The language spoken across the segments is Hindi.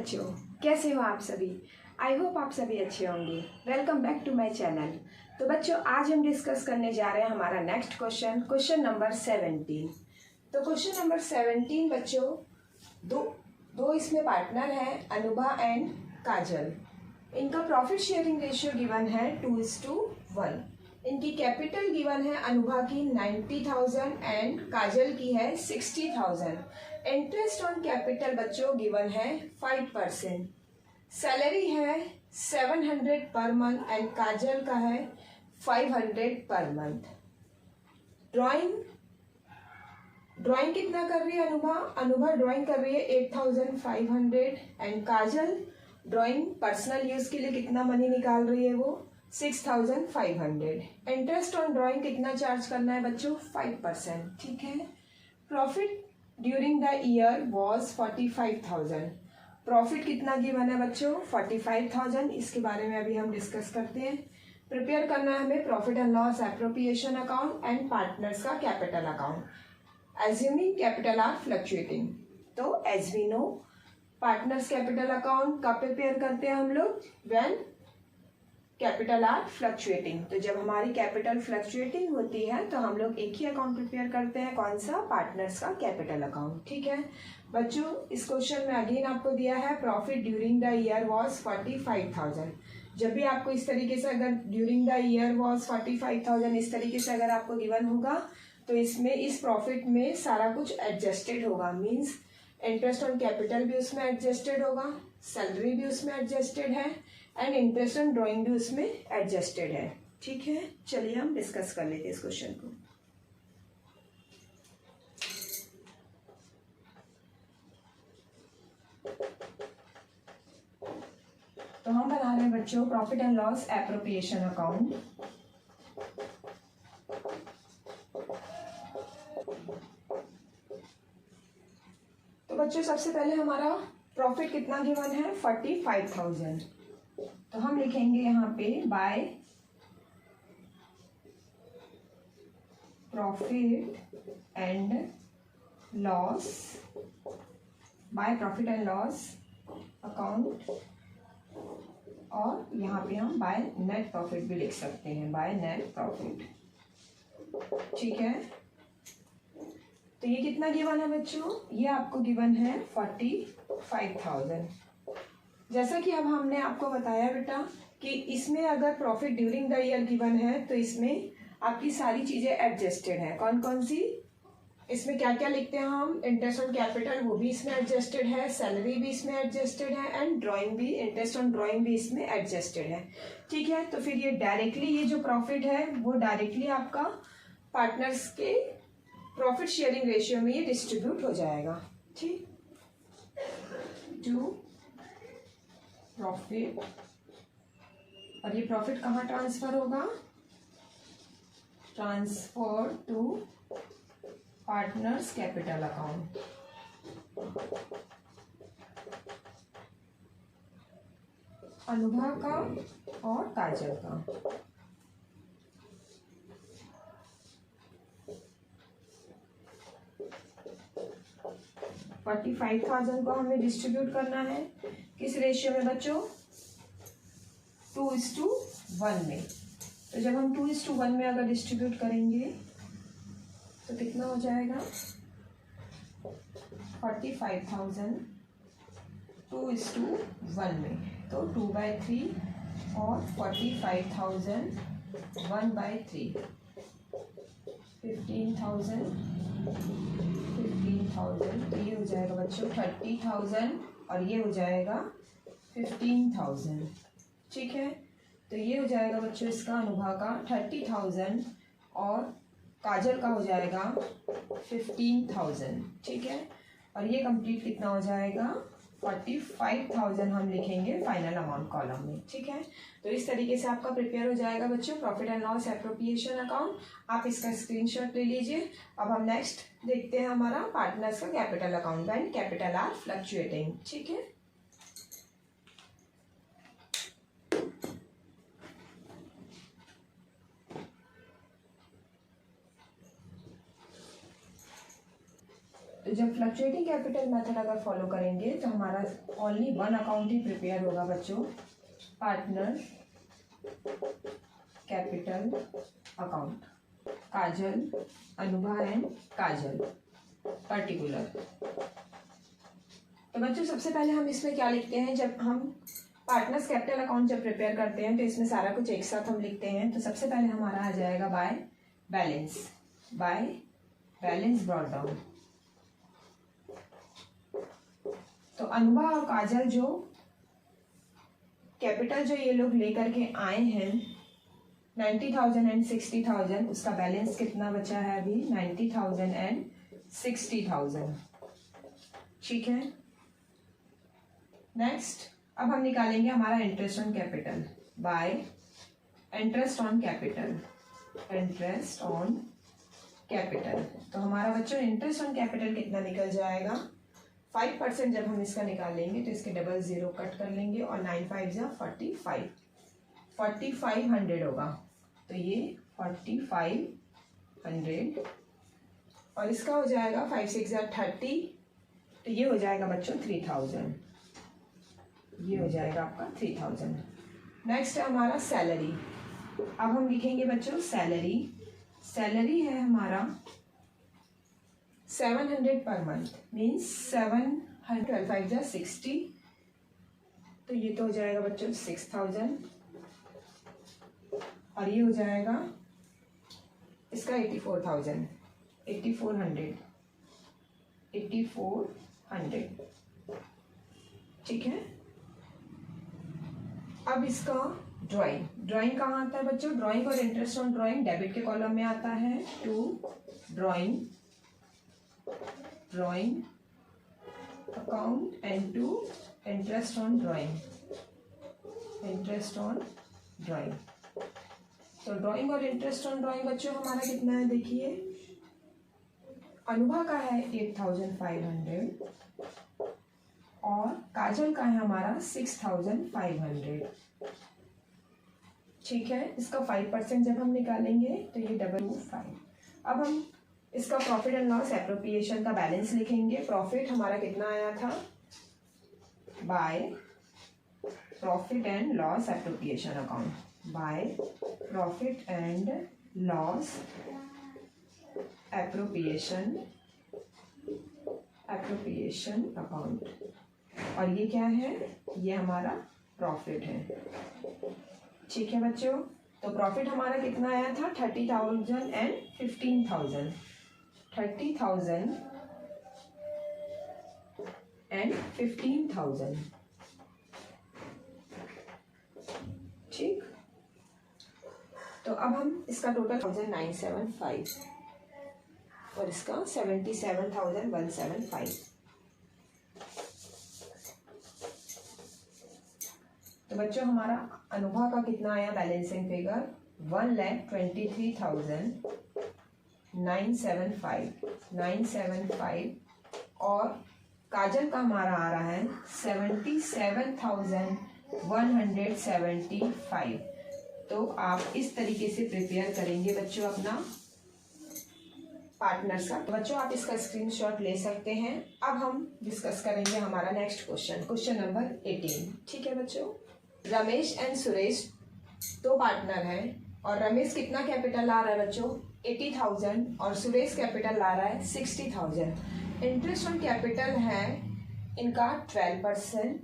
बच्चों, कैसे हो आप सभी। आई होप आप सभी अच्छे होंगे। Welcome back to my channel. तो बच्चों, आज हम डिस्कस करने जा रहे हैं हमारा नेक्स्ट क्वेश्चन नंबर 17। तो क्वेश्चन नंबर 17 बच्चों, दो इसमें पार्टनर हैं, अनुभा एंड काजल। इनका प्रॉफिट शेयरिंग रेशियो गिवन है 2:1। इनकी कैपिटल गिवन है, अनुभा की 90,000 एंड काजल की है 60,000। इंटरेस्ट ऑन कैपिटल बच्चों गिवन है 5%। सैलरी है 700 पर मंथ एंड काजल का है 500 पर मंथ। ड्राइंग कितना कर रही है अनुभा ड्राइंग कर रही है 8,500 and Kajal drawing personal use के लिए कितना मनी निकाल रही है, वो 6,500। इंटरेस्ट ऑन ड्राइंग कितना चार्ज करना है बच्चों, 5%। ठीक है। Profit during the year was 45,000। Profit कितना गिवन है बच्चों, 45,000। इसके बारे में अभी हम डिस्कस करते हैं। प्रिपेयर करना है हमें profit and loss appropriation account and partners का capital account. Assuming capital are fluctuating. तो as we know, partners capital account कब प्रिपेयर करते हैं हम लोग, व्हेन कैपिटल आर फ्लक्चुएटिंग। तो जब हमारी कैपिटल फ्लक्चुएटिंग होती है तो हम लोग एक ही अकाउंट प्रिपेयर करते हैं, कौन सा, पार्टनर्स का कैपिटल अकाउंट। ठीक है बच्चों, इस क्वेश्चन में अगेन आपको दिया है profit during the year was 45,000। जब भी आपको इस तरीके से अगर ड्यूरिंग द ईयर वॉज 45,000 इस तरीके से अगर आपको गिवन होगा तो इसमें इस प्रॉफिट में सारा कुछ एडजस्टेड होगा। मीन्स इंटरेस्ट ऑन कैपिटल भी उसमें एडजस्टेड होगा, सैलरी भी उसमें एडजस्टेड है एंड इंटरेस्ट ऑन ड्राइंग भी उसमें एडजस्टेड है। ठीक है, चलिए हम डिस्कस कर लेते हैं इस क्वेश्चन को। तो हम बना रहे हैं बच्चों profit and loss appropriation account. तो बच्चों सबसे पहले हमारा प्रॉफिट कितना गिवन है, 45,000। तो हम लिखेंगे यहाँ पे by profit and loss, by profit and loss account, और यहाँ पे हम बाय नेट प्रॉफिट भी लिख सकते हैं, बाय नेट प्रॉफिट। ठीक है, तो ये कितना गिवन है बच्चों, ये आपको गिवन है 45,000। जैसा कि अब हमने आपको बताया बेटा कि इसमें अगर profit during the year given है तो इसमें आपकी सारी चीजें एडजस्टेड हैं। कौन कौन सी, इसमें क्या क्या लिखते हैं हम, इंटरेस्ट ऑन कैपिटल वो भी इसमें एडजस्टेड है, सैलरी भी इसमें एडजस्टेड है एंड ड्राइंग भी, इंटरेस्ट ऑन ड्राइंग भी इसमें एडजस्टेड है। ठीक है, तो फिर ये डायरेक्टली ये जो प्रॉफिट है वो डायरेक्टली आपका पार्टनर्स के प्रॉफिट शेयरिंग रेशियो में ये डिस्ट्रीब्यूट हो जाएगा। ठीक, टू प्रॉफिट, और ये प्रॉफिट कहाँ ट्रांसफर होगा, transfer to partners capital account. Anubha का और काजल का। $45,000 को हमें डिस्ट्रीब्यूट करना है किस रेशियो में बच्चों, 2:1 में। तो जब हम 2:1 में अगर डिस्ट्रीब्यूट करेंगे तो कितना हो जाएगा, 45,000 2:1 में, तो 2/3 और 45,000 1/3, 15,000 तो ये हो जाएगा बच्चों 30,000 और ये हो जाएगा 15,000। ठीक है, तो ये हो जाएगा बच्चों इसका अनुभा का 30,000 और काजल का हो जाएगा 15,000। ठीक है, और ये कंप्लीट कितना हो जाएगा, 45,000 हम लिखेंगे फाइनल अमाउंट कॉलम में। ठीक है, तो इस तरीके से आपका प्रिपेयर हो जाएगा बच्चों profit and loss appropriation account. आप इसका स्क्रीनशॉट ले लीजिए। अब हम नेक्स्ट देखते हैं हमारा पार्टनर्स का capital account when capital are fluctuating. ठीक है, तो तो जब फ्लक्चुएटिंग कैपिटल मेथड अगर फॉलो करेंगे तो हमारा ओनली वन अकाउंट ही प्रिपेयर होगा बच्चों, partner capital account, Kajal, Anubha and Kajal particular. तो बच्चों सबसे पहले हम इसमें क्या लिखते हैं, जब हम पार्टनर्स कैपिटल अकाउंट जब प्रिपेयर करते हैं तो इसमें सारा कुछ एक साथ हम लिखते हैं। तो सबसे पहले हमारा आ जाएगा बाय बैलेंस ब्रॉट डाउन। तो अनुभा और काजल जो कैपिटल जो ये लोग लेकर के आए हैं 90,000 एंड 60,000, उसका बैलेंस कितना बचा है अभी 90,000 एंड 60,000। ठीक है, नेक्स्ट अब हम निकालेंगे हमारा interest on capital by interest on capital. तो हमारा बच्चों इंटरेस्ट ऑन कैपिटल कितना निकल जाएगा 5%। जब हम इसका निकालेंगे तो इसके डबल जीरो कट कर लेंगे और 9 5 जा 4500 होगा। तो ये 4500 और इसका हो जाएगा 5 6 जा 30, तो ये हो जाएगा बच्चों 3000। ये हो जाएगा आपका 3000। नेक्स्ट है हमारा सैलरी। अब हम लिखेंगे बच्चों सैलरी है हमारा 700 पर मंथ, मीन्स 700 5 जा 60, तो ये तो हो जाएगा बच्चों 6000 और ये हो जाएगा इसका 8400। ठीक है, अब इसका ड्राइंग कहाँ आता है बच्चों, ड्राइंग और इंटरेस्ट ऑन ड्राइंग डेबिट के कॉलम में आता है। To drawing account and to interest on drawing. तो ड्राइंग और इंटरेस्ट ऑन ड्राइंग बच्चों हमारा कितना है देखिए, अनुभा का है 8500 और काजल का है हमारा 6500। ठीक है, इसका 5% जब हम निकालेंगे तो ये 225। अब हम इसका प्रॉफिट एंड लॉस एप्रोप्रिएशन का बैलेंस लिखेंगे। प्रॉफिट हमारा कितना आया था by profit and loss appropriation account, by profit and loss appropriation account. और ये क्या है, ये हमारा प्रॉफिट है। ठीक है बच्चों, तो प्रॉफिट हमारा कितना आया था 30,000 एंड 15,000। 30,000 एंड 15,000। ठीक, तो अब हम इसका टोटल 975 और इसका 77,175। तो बच्चों हमारा अनुभा का कितना आया बैलेंसिंग फिगर 1,23,975 और काजल का हमारा आ रहा है 77,175। तो आप इस तरीके से प्रिपेयर करेंगे बच्चों अपना पार्टनर्स का। तो बच्चों आप इसका स्क्रीनशॉट ले सकते हैं। अब हम डिस्कस करेंगे हमारा नेक्स्ट क्वेश्चन नंबर 18। ठीक है बच्चों, रमेश एंड सुरेश दो पार्टनर हैं और रमेश कितना कैपिटल ला रहा है बच्चों 80,000 और सुरेश कैपिटल ला रहा है 60,000। इंटरेस्ट ऑन कैपिटल है इनका 12%।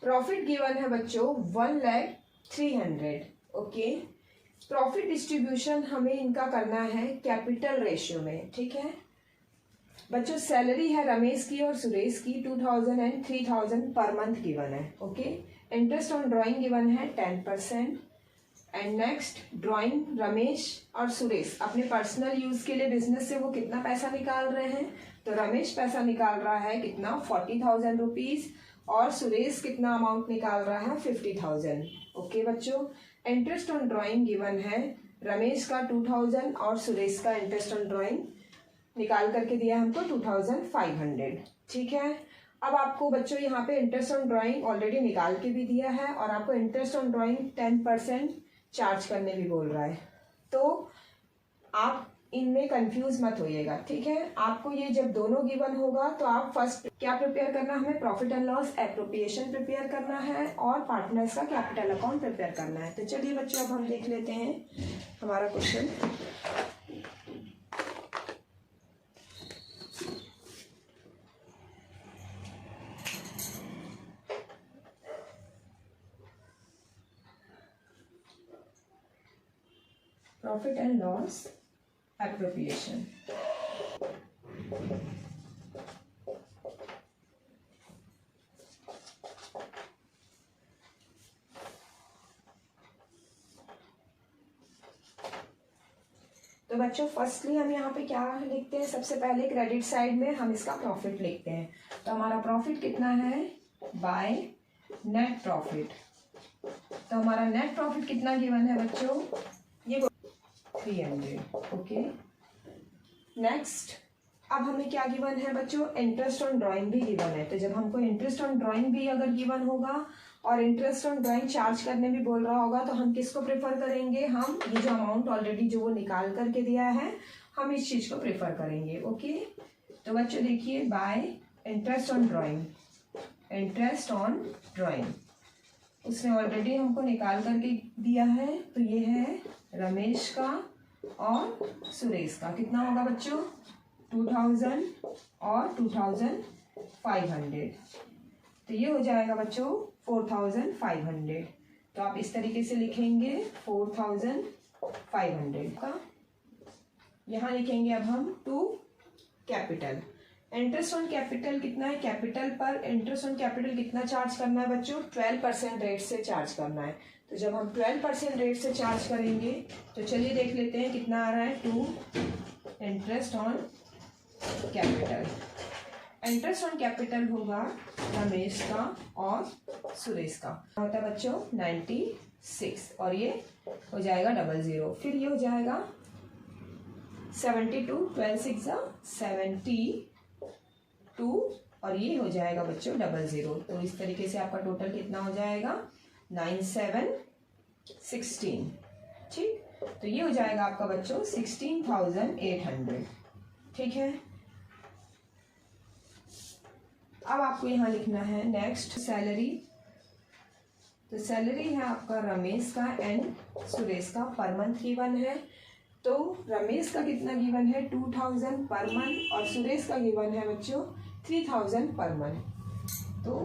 प्रॉफिट गिवन है बच्चों 1,03,000। ओके, प्रॉफिट डिस्ट्रीब्यूशन हमें इनका करना है कैपिटल रेशियो में। ठीक है बच्चों, सैलरी है रमेश की और सुरेश की 2,000 एंड 3,000 पर मंथ गिवन है। Okay, interest on drawing given है 10%। एंड नेक्स्ट ड्राइंग रमेश और सुरेश अपने पर्सनल यूज के लिए बिजनेस से वो कितना पैसा निकाल रहे हैं, तो रमेश पैसा निकाल रहा है कितना 40,000 रुपीज और सुरेश कितना अमाउंट निकाल रहा है 50,000। ओके बच्चों, इंटरेस्ट ऑन ड्राइंग गिवन है रमेश का 2,000 और सुरेश का इंटरेस्ट ऑन ड्राइंग निकाल करके दिया हमको 2,500। ठीक है, अब आपको बच्चों यहाँ पे इंटरेस्ट ऑन ड्राइंग ऑलरेडी निकाल के भी दिया है और आपको इंटरेस्ट ऑन ड्राइंग 10% चार्ज करने भी बोल रहा है। तो आप इनमें कंफ्यूज मत होइएगा, ठीक है। आपको ये जब दोनों गिवन होगा तो आप फर्स्ट क्या प्रिपेयर करना है, हमें profit and loss appropriation prepare करना है और पार्टनर्स का कैपिटल अकाउंट प्रिपेयर करना है। तो चलिए बच्चों, अब हम देख लेते हैं हमारा question. Profit and loss appropriation. तो बच्चों फर्स्टली हम यहाँ पे क्या लिखते हैं, सबसे पहले क्रेडिट साइड में हम इसका प्रॉफिट लिखते हैं। तो हमारा प्रॉफिट कितना है, बाय नेट प्रॉफिट। तो हमारा नेट प्रॉफिट कितना गिवन है बच्चों, ये 300। ओके, नेक्स्ट अब हमें क्या गिवन है बच्चों, इंटरेस्ट ऑन ड्राइंग भी गिवन है। तो जब हमको इंटरेस्ट ऑन ड्राइंग भी अगर गिवन होगा और इंटरेस्ट ऑन ड्राइंग चार्ज करने भी बोल रहा होगा तो हम किसको प्रेफर करेंगे, हम ये जो अमाउंट ऑलरेडी जो वो निकाल करके दिया है हम इस चीज को प्रेफर करेंगे। ओके, तो बच्चों देखिए, bye interest on drawing, interest on drawing उसने ऑलरेडी हमको निकाल करके दिया है। तो ये है रमेश का और सुरेश का। कितना होगा बच्चों, 2000 और 2500। तो ये हो जाएगा बच्चों 4500। तो आप इस तरीके से लिखेंगे 4500 का। यहाँ लिखेंगे अब हम to capital. Interest on capital कितना है, कैपिटल पर इंटरेस्ट ऑन कैपिटल कितना चार्ज करना है बच्चों, 12% रेट से चार्ज करना है। तो जब हम 12% रेट से चार्ज करेंगे तो चलिए देख लेते हैं कितना आ रहा है, to interest on capital. Interest on capital होगा रमेश का और सुरेश का, होता है बच्चों 96 और ये हो जाएगा 00। फिर ये हो जाएगा 72, 12 6 72 और ये हो जाएगा बच्चों 00। तो इस तरीके से आपका टोटल कितना हो जाएगा, 9716। ठीक, तो ये हो जाएगा आपका बच्चों 16,800। ठीक है, अब आपको यहाँ लिखना है नेक्स्ट सैलरी। तो सैलरी है आपका रमेश का एंड सुरेश का, पर मंथ गिवन है। तो रमेश का कितना गिवन है, 2000 पर मंथ और सुरेश का गिवन है बच्चों 3000 पर मंथ। तो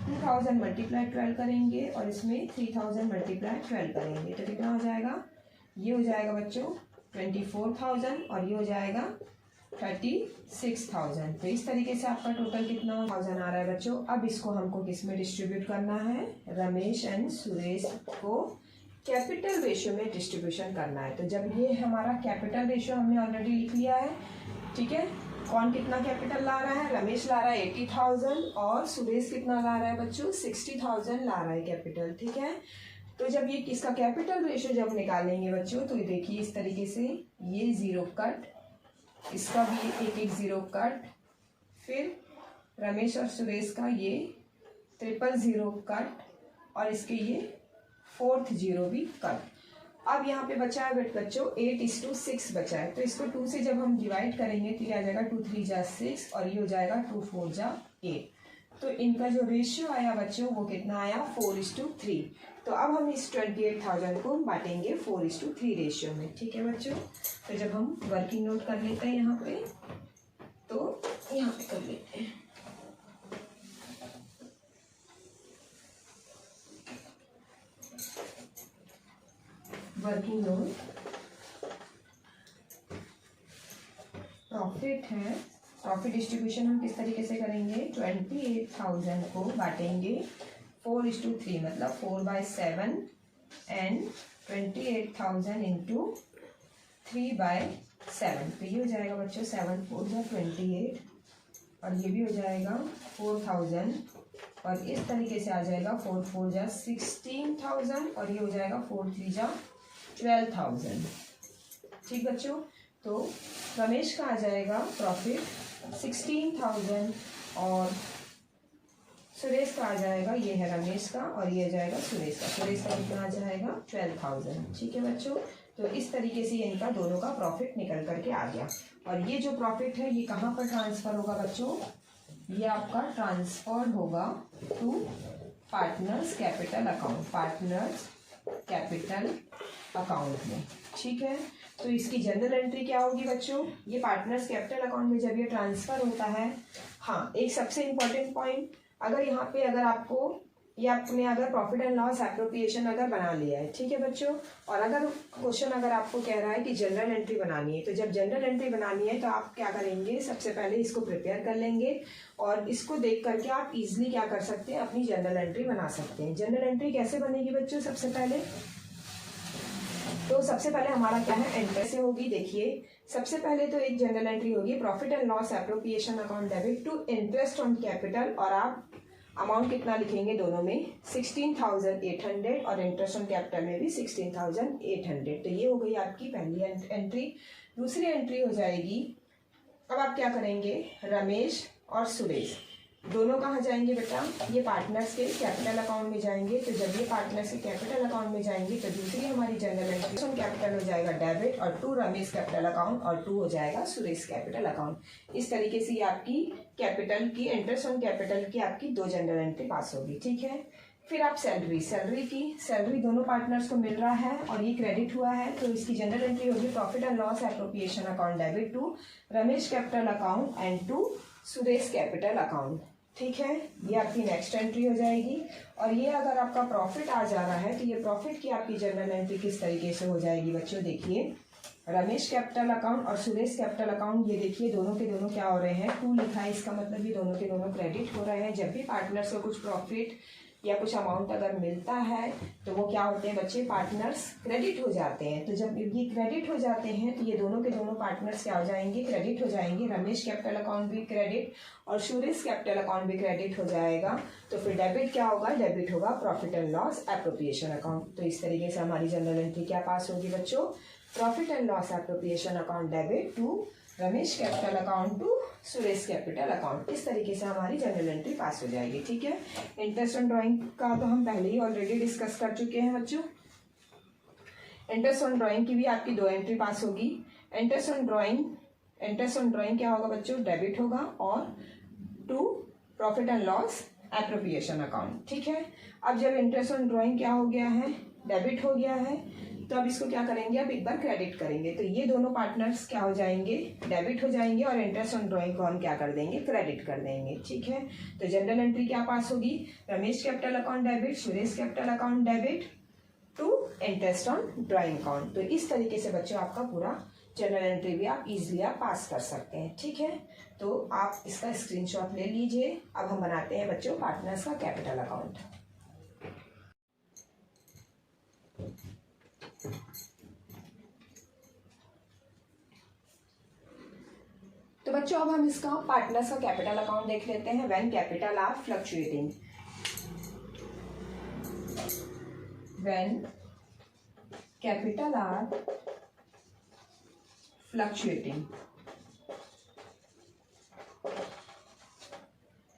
2000 मल्टीप्लाई 12 करेंगे और इसमें 3000 मल्टीप्लाई 12 करेंगे तो कितना हो जाएगा, ये हो जाएगा बच्चों 24,000 और ये हो जाएगा 36,000। तो इस तरीके से आपका टोटल कितना 1000 आ रहा है बच्चों। अब इसको हमको किस में डिस्ट्रीब्यूट करना है, रमेश एंड सुरेश को कैपिटल रेशियो में डिस्ट्रीब्यूशन करना है। तो जब ये हमारा कैपिटल रेशियो हमने ऑलरेडी लिख लिया है, ठीक है, कौन कितना कैपिटल ला रहा है, रमेश ला रहा है 80,000 और सुरेश कितना ला रहा है बच्चों 60,000 ला रहा है कैपिटल। ठीक है, तो जब ये किसका कैपिटल रेशियो जब निकालेंगे बच्चों तो ये देखिए इस तरीके से, ये जीरो कट, इसका भी एक एक जीरो कट, फिर रमेश और सुरेश का ये 000 कट और इसके ये 4th जीरो भी कट। अब यहाँ पे बचा है बच्चों 8:6 बचा है। तो इसको 2 से जब हम डिवाइड करेंगे तो ये आ जाएगा 2 3 जा 6 और ये हो जाएगा 2 4 जा 8। तो इनका जो रेशियो आया बच्चों वो कितना आया 4:3। तो अब हम इस 28,000 को बांटेंगे 4:3 रेशियो में। ठीक है बच्चों, तो जब हम वर्किंग नोट कर लेते हैं यहाँ पे, तो यहाँ पे कर लेते हैं वर्किंग नोट। प्रॉफिट है, प्रॉफिट डिस्ट्रीब्यूशन हम किस तरीके से करेंगे, 28,000 को बांटेंगे 4:3 मतलब 4/7 एंड 28,000 इंटू 3/7। तो ये हो जाएगा बच्चों 7 4 जा 28 और ये भी हो जाएगा 4,000 और इस तरीके से आ जाएगा 4 4 जा 16,000 और ये हो जाएगा 4 3 जा 12,000। ठीक बच्चों, तो रमेश का आ जाएगा प्रॉफिट 16,000 और सुरेश का आ जाएगा, ये है रमेश का और ये आ जाएगा सुरेश का। सुरेश का कितना आ जाएगा 12,000। ठीक है बच्चों, तो इस तरीके से इनका दोनों का प्रॉफिट निकल करके आ गया। और ये जो प्रॉफिट है ये कहाँ पर ट्रांसफर होगा बच्चों, ये आपका ट्रांसफर होगा to partners capital account, partners capital account में। ठीक है, तो इसकी जनरल एंट्री क्या होगी बच्चों, ये पार्टनर्स कैपिटल अकाउंट में जब ये ट्रांसफर होता है। हाँ, एक सबसे इम्पोर्टेंट पॉइंट, अगर यहाँ पे अगर आपको ये आपने अगर प्रॉफिट एंड लॉस एप्रोप्रिएशन अगर बना लिया है, ठीक है बच्चों, और अगर क्वेश्चन अगर आपको कह रहा है कि जनरल एंट्री बनानी है, तो जब जनरल एंट्री बनानी है तो आप क्या करेंगे, सबसे पहले इसको प्रिपेयर कर लेंगे और इसको देख करके आप इजीली क्या कर सकते हैं, अपनी जनरल एंट्री बना सकते हैं। जनरल एंट्री कैसे बनेगी बच्चों, सबसे पहले हमारा क्या है, एंट्री से होगी। देखिए सबसे पहले तो एक जनरल एंट्री होगी profit and loss appropriation account debit to interest on capital, और आप अमाउंट कितना लिखेंगे दोनों में 16,800 और इंटरेस्ट ऑन कैपिटल में भी 16,800। तो ये हो गई आपकी पहली एंट्री। दूसरी एंट्री हो जाएगी, अब आप क्या करेंगे, रमेश और सुरेश दोनों कहाँ जाएंगे बेटा, ये पार्टनर्स के कैपिटल अकाउंट में जाएंगे। तो जब ये पार्टनर्स के कैपिटल अकाउंट में जाएंगे तो दूसरी हमारी जनरल एंट्री ऑन कैपिटल हो जाएगा डेबिट, और टू रमेश कैपिटल अकाउंट और टू हो जाएगा सुरेश कैपिटल अकाउंट। इस तरीके से ये आपकी कैपिटल की इंटरेस्ट ऑन कैपिटल की आपकी दो जनरल एंट्री पास होगी। ठीक है, फिर आप सैलरी दोनों पार्टनर्स को मिल रहा है और ये क्रेडिट हुआ है, तो इसकी जनरल एंट्री होगी profit and loss appropriation account debit to Ramesh capital account and to Suresh capital account. ठीक है, ये आपकी नेक्स्ट एंट्री हो जाएगी। और ये अगर आपका प्रॉफिट आ जा रहा है तो ये प्रॉफिट की आपकी जनरल एंट्री किस तरीके से हो जाएगी बच्चों, देखिए रमेश कैपिटल अकाउंट और सुरेश कैपिटल अकाउंट, ये देखिए दोनों के दोनों क्या हो रहे हैं, टू लिखा है, इसका मतलब ये दोनों के दोनों क्रेडिट हो रहे हैं। जब भी पार्टनर्स को कुछ प्रॉफिट या कुछ अमाउंट अगर मिलता है तो वो क्या होते हैं बच्चे, पार्टनर्स क्रेडिट हो जाते हैं। तो जब ये क्रेडिट हो जाते हैं तो ये दोनों के दोनों पार्टनर्स क्या हो जाएंगे, क्रेडिट हो जाएंगे। रमेश कैपिटल अकाउंट भी क्रेडिट और सुरेश कैपिटल अकाउंट भी क्रेडिट हो जाएगा। तो फिर डेबिट क्या होगा, डेबिट होगा profit and loss appropriation account. तो इस तरीके से हमारी जनरल एंट्री क्या पास होगी बच्चों, profit and loss appropriation account debit to Ramesh capital account to Suresh capital account. इस तरीके से हमारी जनरल एंट्री पास हो जाएगी। ठीक है, इंटरेस्ट ऑन ड्राइंग का तो हम पहले ही ऑलरेडी डिस्कस कर चुके हैं बच्चों। इंटरेस्ट ऑन ड्राइंग की भी आपकी दो एंट्री पास होगी। इंटरेस्ट ऑन ड्राइंग क्या होगा बच्चों, डेबिट होगा और to profit and loss appropriation account. ठीक है, अब जब इंटरेस्ट ऑन ड्राइंग क्या हो गया है, डेबिट हो गया है, तो अब इसको क्या करेंगे, अब एक बार क्रेडिट करेंगे। तो ये दोनों पार्टनर्स क्या हो जाएंगे, डेबिट हो जाएंगे और इंटरेस्ट ऑन ड्राइंग को हम क्या कर देंगे, क्रेडिट कर देंगे। ठीक है, तो जनरल एंट्री क्या पास होगी, Ramesh capital account debit, Suresh capital account debit to interest on drawing account. तो इस तरीके से बच्चों आपका पूरा जनरल एंट्री भी आप इजीली आप पास कर सकते हैं। ठीक है, तो आप इसका स्क्रीनशॉट ले लीजिए। अब हम बनाते हैं बच्चों पार्टनर्स का कैपिटल अकाउंट। तो बच्चों अब हम इसका पार्टनर्स का कैपिटल अकाउंट देख लेते हैं। When capital are fluctuating, when capital are fluctuating,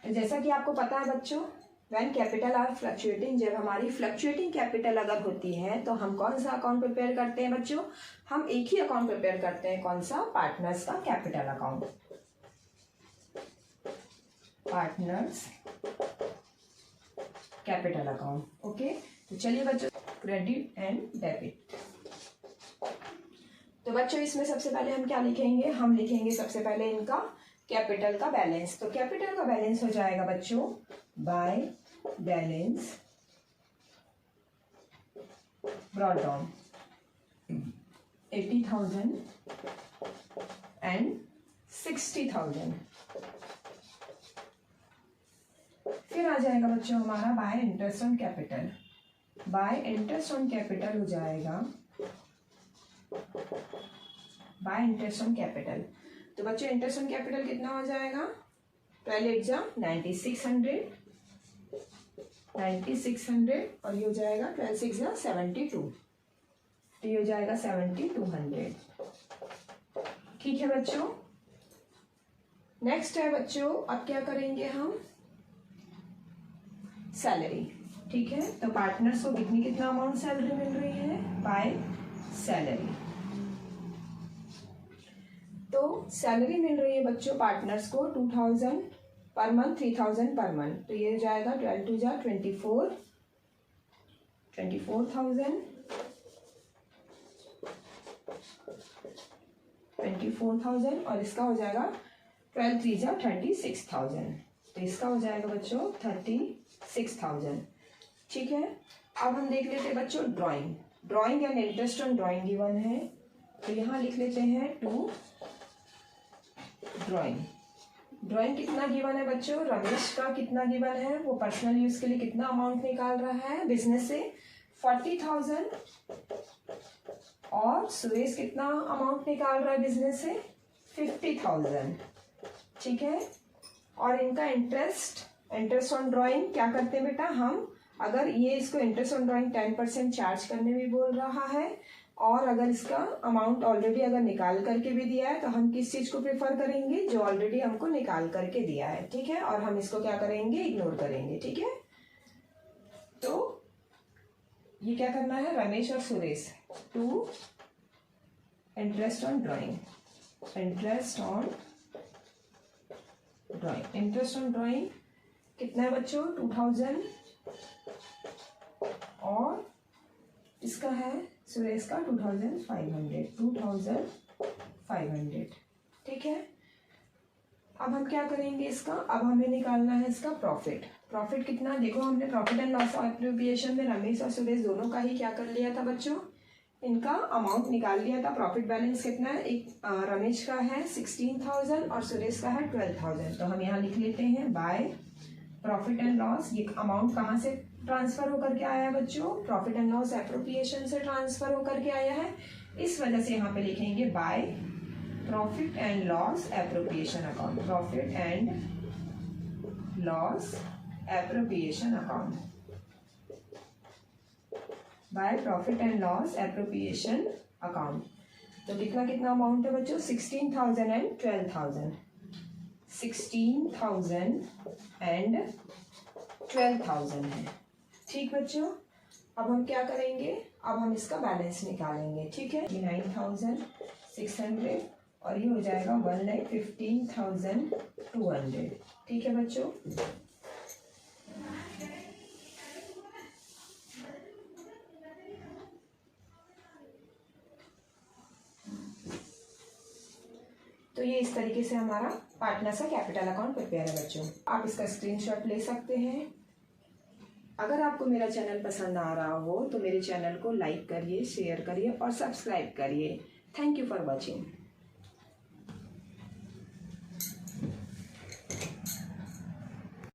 जैसा कि आपको पता है बच्चों, व्हेन कैपिटल आर फ्लक्चुएटिंग, जब हमारी फ्लक्चुएटिंग कैपिटल अगर होती है तो हम कौन सा अकाउंट प्रिपेयर करते हैं बच्चों, हम एक ही अकाउंट प्रिपेयर करते हैं, कौन सा, पार्टनर्स का capital account, partners capital account. Okay, तो चलिए बच्चों, क्रेडिट एंड डेबिट। तो बच्चों इसमें सबसे पहले हम क्या लिखेंगे, हम लिखेंगे सबसे पहले इनका कैपिटल का बैलेंस। तो कैपिटल का बैलेंस हो जाएगा बच्चों by balance brought down 80,000 and 60,000। फिर आ जाएगा बच्चों हमारा bye interest on capital, bye interest on capital हो जाएगा बाय इंटरेस्ट ऑन कैपिटल। तो बच्चों इंटरेस्ट ऑन कैपिटल कितना हो जाएगा, 12 एग्जाम 9600 और ये हो जाएगा 12 6 72, तो ये हो जाएगा 7200। ठीक है बच्चों, नेक्स्ट है बच्चों, अब क्या करेंगे हम, सैलरी। ठीक है, तो पार्टनर्स को कितना अमाउंट सैलरी मिल रही है, बाय सैलरी। तो सैलरी मिल रही है बच्चों पार्टनर्स को 2000 पर मंथ, 3000 पर मंथ। तो ये हो जाएगा 12 2 जा 24,000 और इसका हो जाएगा 12 3 जा 36,000। तो इसका हो जाएगा बच्चों 36,000। ठीक है, अब हम देख लेते हैं बच्चों drawing and interest on drawing given है। तो यहाँ लिख लेते हैं टू ड्राइंग कितना गिवन है बच्चों, रमेश का कितना गिवन है, वो पर्सनल यूज के लिए कितना अमाउंट निकाल रहा है बिजनेस से 40,000, और सुरेश कितना अमाउंट निकाल रहा है बिजनेस से 50,000। ठीक है, और इनका इंटरेस्ट ऑन ड्राइंग क्या करते हैं बेटा, हम अगर ये इसको इंटरेस्ट ऑन ड्राइंग 10% चार्ज करने भी बोल रहा है, और अगर इसका अमाउंट ऑलरेडी अगर निकाल करके भी दिया है तो हम किस चीज को प्रेफर करेंगे, जो ऑलरेडी हमको निकाल करके दिया है। ठीक है, और हम इसको क्या करेंगे, इग्नोर करेंगे। ठीक है, तो ये क्या करना है, रमेश और Suresh to interest on drawing कितना है बच्चों 2000, और इसका है सुरेश का 2500। ठीक है, अब हम क्या करेंगे इसका, अब हमें निकालना है इसका प्रॉफिट कितना। देखो हमने प्रॉफिट एंड लॉस एप्रोप्रिएशन में रमेश और सुरेश दोनों का ही क्या कर लिया था बच्चों, इनका अमाउंट निकाल लिया था। प्रॉफिट बैलेंस कितना है, एक रमेश का है 16,000 और सुरेश का है 12,000। तो हम यहाँ लिख लेते हैं बाय प्रॉफिट एंड लॉस। ये अमाउंट कहाँ से ट्रांसफर होकर के आया है बच्चों, प्रॉफिट एंड लॉस एप्रोप्रिएशन से ट्रांसफर होकर के आया है। इस वजह से यहाँ पे लिखेंगे by profit and loss appropriation account, profit and loss appropriation account, by profit and loss appropriation account. तो कितना अमाउंट है बच्चों 16,000 एंड 12,000, 16,000 एंड 12,000 है। ठीक बच्चों, अब हम क्या करेंगे, अब हम इसका बैलेंस निकालेंगे। ठीक है, 9,600 और ये हो जाएगा 1,15,200। ठीक है बच्चों, तो ये इस तरीके से हमारा पार्टनर्स का कैपिटल अकाउंट प्रिपेयर है बच्चों। आप इसका स्क्रीनशॉट ले सकते हैं। अगर आपको मेरा चैनल पसंद आ रहा हो तो मेरे चैनल को लाइक करिए, शेयर करिए और सब्सक्राइब करिए। Thank you for watching.